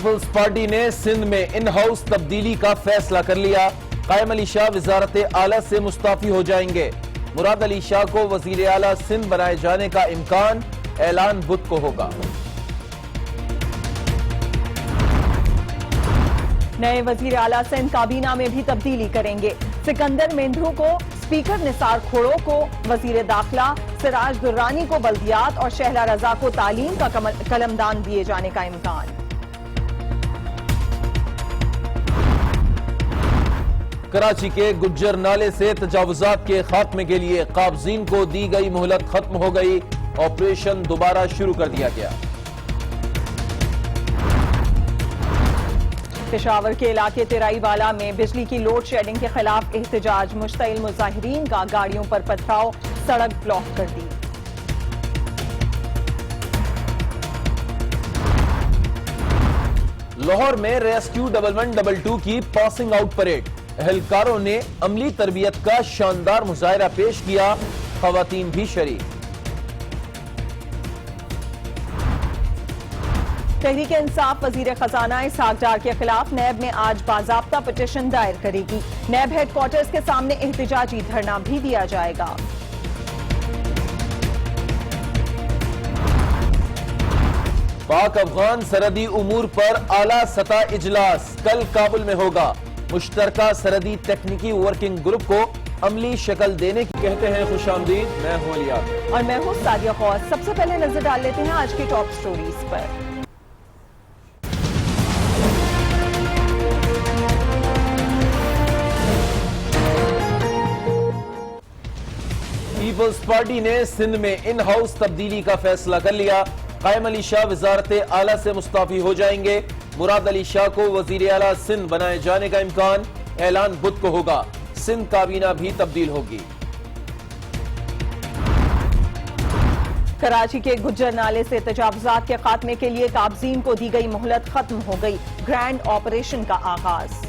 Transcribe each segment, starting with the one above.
Peoples party نے سندھ میں in house تبدیلی کا فیصلہ کر لیا۔ قائم علی شاہ وزارت اعلیٰ سے مستعفی ہو جائیں گے۔ مراد علی شاہ کو وزیر اعلیٰ سندھ بنائے جانے کا امکان اعلان بدھ کو ہوگا۔ نئے وزیر اعلیٰ سندھ کابینہ میں بھی تبدیلی کریں گے۔ سکندر مندرو کو اسپیکر، نثار کھوڑو کو وزیر داخلہ، سراج درانی کو بلدیات اور شہلا رضا کو تعلیم کا قلمدان دیے جانے کا امکان۔ کراچی کے گجر نالے سے تجاوزات کے خاتمے کے لیے قابضین کو دی گئی مہلت ختم ہو گئی، آپریشن دوبارہ شروع کر دیا گیا۔ پشاور کے علاقے ترائی والا میں بجلی کی لوڈ شیڈنگ کے خلاف احتجاج، مشتعل مظاہرین کا گاڑیوں پر پتھراؤ، سڑک بلاک کر دی۔ لاہور میں ریسکیو 1112 کی پاسنگ آؤٹ پریڈ، اہلکاروں نے عملی تربیت کا شاندار مظاہرہ پیش کیا، خواتین بھی شریک۔ تحریک انصاف وزیر خزانہ اسحاق ڈار کے خلاف نیب میں آج باضابطہ پٹیشن دائر کرے گی۔ نیب ہیڈ کوارٹرز کے سامنے احتجاجی دھرنا بھی دیا جائے گا۔ پاک افغان سرحدی امور پر اعلیٰ سطح اجلاس کل کابل میں ہوگا۔ مشترکہ سرحدی تکنیکی ورکنگ گروپ کو عملی شکل دینے کی کہتے ہیں خوش آمدید۔ میں ہوں علیات اور میں ہوں سعدیہ خواص۔ سب سے پہلے نظر ڈال لیتے ہیں آج کی ٹاپ سٹوریز پر۔ پیپلز پارٹی نے سندھ میں ان ہاؤس تبدیلی کا فیصلہ کر لیا۔ قائم علی شاہ وزارت اعلیٰ سے مستعفی ہو جائیں گے۔ مراد علی شاہ کو وزیر اعلیٰ سندھ بنائے جانے کا امکان اعلان بدھ کو ہوگا۔ سندھ کابینہ بھی تبدیل ہوگی۔ کراچی کے گجر نالے سے تجاوزات کے خاتمے کے لیے قابضین کو دی گئی مہلت ختم ہو گئی، گرینڈ آپریشن کا آغاز۔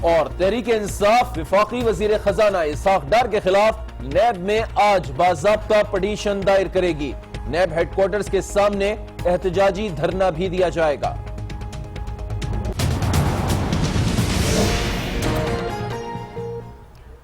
اور تحریک انصاف وفاقی وزیر خزانہ اسحاق ڈار کے خلاف نیب میں آج باضابطہ پٹیشن دائر کرے گی۔ نیب ہیڈ کوارٹرز کے سامنے احتجاجی دھرنا بھی دیا جائے گا۔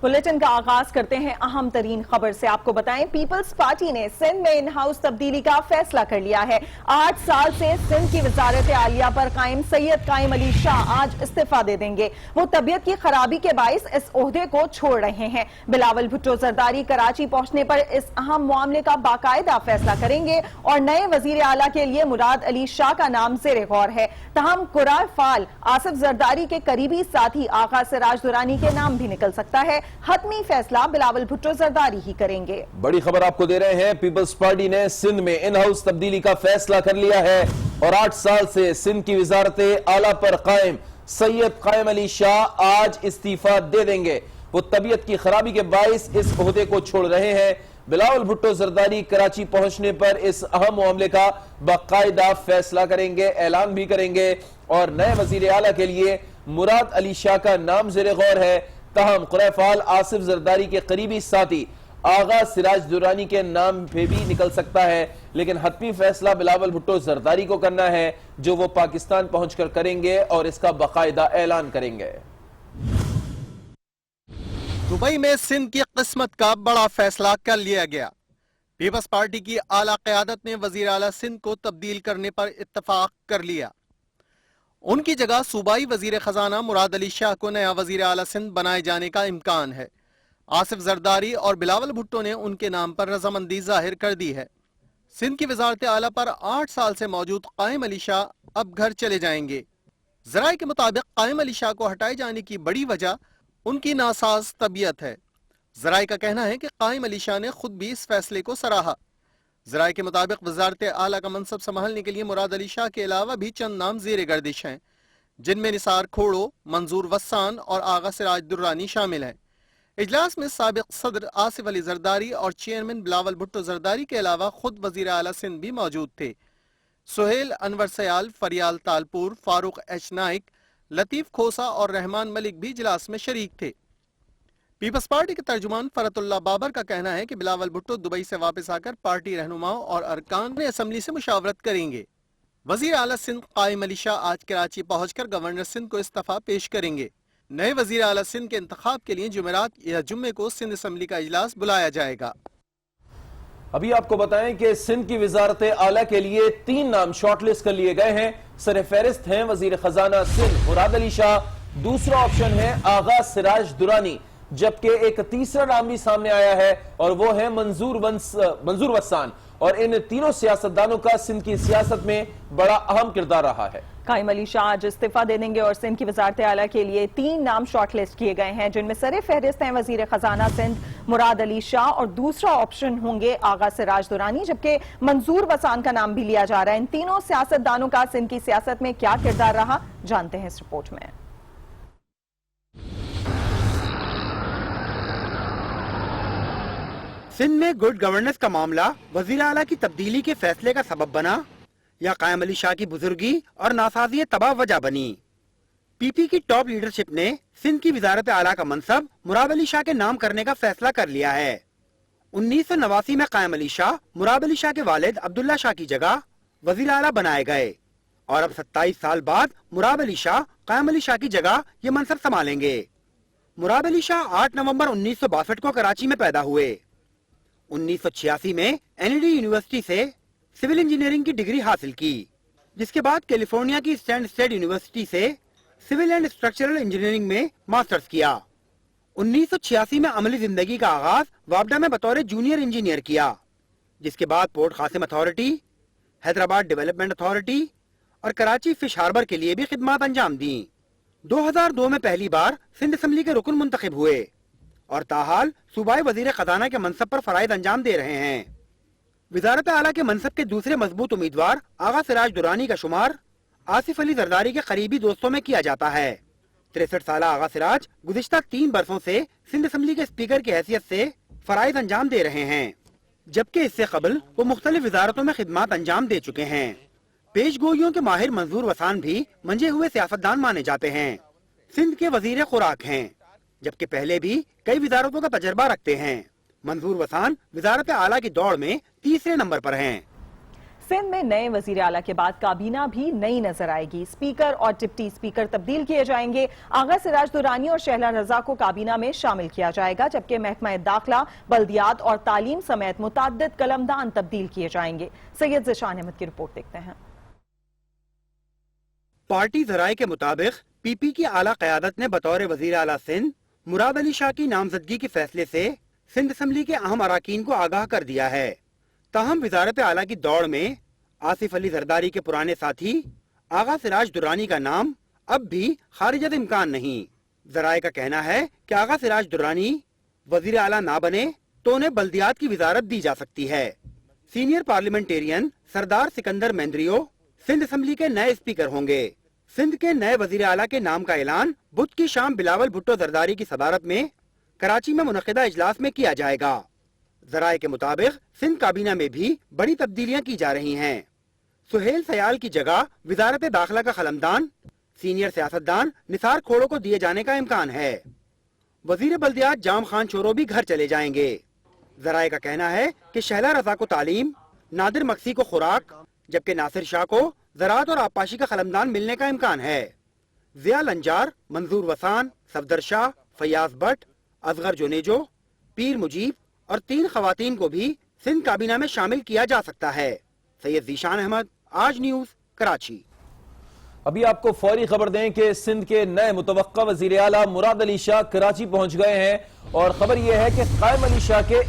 بلیٹن کا آغاز کرتے ہیں اہم ترین خبر سے۔ آپ کو بتائیں پیپلز پارٹی نے سندھ میں ان ہاؤس تبدیلی کا فیصلہ کر لیا ہے۔ 8 سال سے سندھ کی وزارت عالیہ پر قائم سید قائم علی شاہ آج استعفیٰ دے دیں گے۔ وہ طبیعت کی خرابی کے باعث اس عہدے کو چھوڑ رہے ہیں۔ بلاول بھٹو زرداری کراچی پہنچنے پر اس اہم معاملے کا باقاعدہ فیصلہ کریں گے اور نئے وزیر اعلیٰ کے لیے مراد علی شاہ کا نام زیر غور ہے۔ تاہم قرار فعال آصف زرداری کے قریبی ساتھی آغا سراج درانی کے نام بھی نکل سکتا ہے۔ حتمی فیصلہ بلاول بھٹو زرداری ہی کریں گے۔ بڑی خبر آپ کو دے رہے ہیں، پیپلز پارٹی نے سندھ میں ان ہاؤس تبدیلی کا فیصلہ کر لیا ہے اور 8 سال سے سندھ کی وزارت اعلیٰ پر قائم سید قائم علی شاہ آج استعفیٰ دے دیں گے۔ وہ طبیعت کی خرابی کے باعث اس عہدے کو چھوڑ رہے ہیں۔ بلاول بھٹو زرداری کراچی پہنچنے پر اس اہم معاملے کا باقاعدہ فیصلہ کریں گے، اعلان بھی کریں گے اور نئے وزیر اعلیٰ کے لیے مراد علی شاہ کا نام زیر غور ہے۔ تاہم قرائے فعال آصف زرداری کے قریبی ساتھی آغا سراج درانی کے نام پہ بھی نکل سکتا ہے، لیکن حتمی فیصلہ بلاول بھٹو زرداری کو کرنا ہے، جو وہ پاکستان پہنچ کر کریں گے اور اس کا باقاعدہ اعلان کریں گے۔ دبئی میں سندھ کی قسمت کا بڑا فیصلہ کر لیا گیا۔ پیپلز پارٹی کی اعلیٰ قیادت نے وزیر اعلیٰ سندھ کو تبدیل کرنے پر اتفاق کر لیا۔ ان کی جگہ صوبائی وزیر خزانہ مراد علی شاہ کو نیا وزیر اعلیٰ سندھ بنائے جانے کا امکان ہے۔ آصف زرداری اور بلاول بھٹو نے ان کے نام پر رضامندی ظاہر کر دی ہے۔ سندھ کی وزارت اعلیٰ پر 8 سال سے موجود قائم علی شاہ اب گھر چلے جائیں گے۔ ذرائع کے مطابق قائم علی شاہ کو ہٹائے جانے کی بڑی وجہ ان کی ناساز طبیعت ہے۔ ذرائع کا کہنا ہے کہ قائم علی شاہ نے خود بھی اس فیصلے کو سراہا۔ ذرائع کے مطابق وزارت اعلیٰ کا منصب سنبھالنے کے لیے مراد علی شاہ کے علاوہ بھی چند نام زیر گردش ہیں، جن میں نثار کھوڑو، منظور وسان اور آغا سراج درانی شامل ہیں۔ اجلاس میں سابق صدر آصف علی زرداری اور چیئرمین بلاول بھٹو زرداری کے علاوہ خود وزیر اعلیٰ سندھ بھی موجود تھے۔ سہیل انور سیال، فریال تالپور، فاروق ایچ نائک، لطیف کھوسا اور رحمان ملک بھی اجلاس میں شریک تھے۔ پیپلز پارٹی کے ترجمان فرحت اللہ بابر کا کہنا ہے کہ بلاول بھٹو دبئی سے واپس آ کر پارٹی رہنماؤں اور ارکان اسمبلی سے مشاورت کریں گے۔ وزیر اعلیٰ سندھ قائم علی شاہ آج کراچی پہنچ کر گورنر سندھ کو استعفیٰ پیش کریں گے۔ نئے وزیر اعلیٰ سندھ کے انتخاب کے لیے جمعرات یا جمعے کو سندھ اسمبلی کا اجلاس بلایا جائے گا۔ ابھی آپ کو بتائیں کہ سندھ کی وزارت اعلیٰ کے لیے 3 نام شارٹ لسٹ کر لیے گئے ہیں۔ سر فہرست ہیں وزیر خزانہ سندھ مراد علی شاہ، دوسرا آپشن ہے آغا سراج درانی، جبکہ ایک تیسرا نام بھی سامنے آیا ہے اور وہ ہے منظور وسان، اور ان تینوں سیاستدانوں کا سندھ کی سیاست میں بڑا اہم کردار رہا ہے۔ قائم علی شاہ آج استعفیٰ دے دیں گے اور سندھ کی وزارت اعلیٰ کے لیے 3 نام شارٹ لسٹ کیے گئے ہیں، جن میں سر فہرست ہیں وزیر خزانہ سندھ مراد علی شاہ اور دوسرا آپشن ہوں گے آغا سراج درانی، جبکہ منظور وسان کا نام بھی لیا جا رہا ہے۔ ان تینوں سیاستدانوں کا سندھ کی سیاست میں کیا کردار رہا، جانتے ہیں اس رپورٹ میں۔ سندھ میں گڈ گورننس کا معاملہ وزیر اعلیٰ کی تبدیلی کے فیصلے کا سبب بنا یا قائم علی شاہ کی بزرگی اور ناسازی تباہ وجہ بنی؟ پی پی کی ٹاپ لیڈرشپ نے سندھ کی وزارت اعلیٰ کا منصب مراد علی شاہ کے نام کرنے کا فیصلہ کر لیا ہے۔ 1989 میں قائم علی شاہ مراد علی شاہ کے والد عبداللہ شاہ کی جگہ وزیر اعلیٰ بنائے گئے اور اب 27 سال بعد مراد علی شاہ قائم علی شاہ کی جگہ یہ منصب سنبھالیں گے۔ مراد علی شاہ 8 نومبر 1962 کو کراچی میں پیدا ہوئے۔ 1986 میں این ڈی یونیورسٹی سے سول انجینئرنگ کی ڈگری حاصل کی، جس کے بعد کیلیفورنیا کی اسٹیٹ یونیورسٹی سے سول اینڈ اسٹرکچرل انجینئرنگ میں ماسٹرز کیا۔ 1986 میں عملی زندگی کا آغاز وابڈا میں بطور جونیئر انجینئر کیا، جس کے بعد port Qasim authority, Hyderabad development authority اور کراچی فش ہاربر کے لیے بھی خدمات انجام دیں۔ 2002 میں پہلی بار سندھ اسمبلی کے رکن منتخب ہوئے اور تاحال صوبائی وزیر خزانہ کے منصب پر فرائض انجام دے رہے ہیں۔ وزارت اعلیٰ کے منصب کے دوسرے مضبوط امیدوار آغا سراج درانی کا شمار آصف علی زرداری کے قریبی دوستوں میں کیا جاتا ہے۔ 63 سالہ آغا سراج گزشتہ 3 برسوں سے سندھ اسمبلی کے اسپیکر کی حیثیت سے فرائض انجام دے رہے ہیں، جبکہ اس سے قبل وہ مختلف وزارتوں میں خدمات انجام دے چکے ہیں۔ پیش گوئیوں کے ماہر منظور وسان بھی منجے ہوئے سیاستدان مانے جاتے ہیں۔ سندھ کے وزیر خوراک ہیں، جبکہ پہلے بھی کئی وزارتوں کا تجربہ رکھتے ہیں۔ منظور وسان وزارت اعلیٰ کی دوڑ میں تیسرے نمبر پر ہیں۔ سندھ میں نئے وزیر اعلیٰ کے بعد کابینہ بھی نئی نظر آئے گی۔ اسپیکر اور ڈپٹی اسپیکر تبدیل کیے جائیں گے۔ آغا سراج درانی اور شہلا رضا کو کابینہ میں شامل کیا جائے گا، جبکہ محکمہ داخلہ، بلدیات اور تعلیم سمیت متعدد قلمدان تبدیل کیے جائیں گے۔ سید ذیشان احمد کی رپورٹ دیکھتے ہیں۔ پارٹی ذرائع کے مطابق پی پی کی اعلیٰ قیادت نے بطور وزیر اعلیٰ سندھ مراد علی شاہ کی نامزدگی کے فیصلے سے سندھ اسمبلی کے اہم اراکین کو آگاہ کر دیا ہے۔ تاہم وزارت اعلیٰ کی دوڑ میں آصف علی زرداری کے پرانے ساتھی آغا سراج درانی کا نام اب بھی خارج از امکان نہیں۔ ذرائع کا کہنا ہے کہ آغا سراج درانی وزیر اعلیٰ نہ بنے تو انہیں بلدیات کی وزارت دی جا سکتی ہے۔ سینئر پارلیمنٹیرین سردار سکندر مہندریو سندھ اسمبلی کے نئے اسپیکر ہوں گے۔ سندھ کے نئے وزیر اعلیٰ کے نام کا اعلان بدھ کی شام بلاول بھٹو زرداری کی صدارت میں کراچی میں منعقدہ اجلاس میں کیا جائے گا۔ ذرائع کے مطابق سندھ کابینہ میں بھی بڑی تبدیلیاں کی جا رہی ہیں۔ سہیل سیال کی جگہ وزارت داخلہ کا قلمدان سینئر سیاستدان نثار کھوڑو کو دیے جانے کا امکان ہے۔ وزیر بلدیات جام خان چورو بھی گھر چلے جائیں گے۔ ذرائع کا کہنا ہے کہ شہلا رضا کو تعلیم، نادر مکسی کو خوراک، جبکہ ناصر شاہ کو زراعت اور آبپاشی کا قلمدان ملنے کا امکان ہے۔ ضیاء لنجار، منظور وسان، صفدر شاہ، فیاض بٹ، اصغر جونیجو، پیر مجیب اور 3 خواتین کو بھی سندھ کابینہ میں شامل کیا جا سکتا ہے۔ سید ذیشان احمد، آج نیوز، کراچی۔ ابھی آپ کو فوری خبر دیں کہ سندھ کے نئے متوقع وزیر اعلیٰ مراد علی شاہ کراچی پہنچ گئے ہیں، اور خبر یہ ہے کہ قائم علی شاہ کے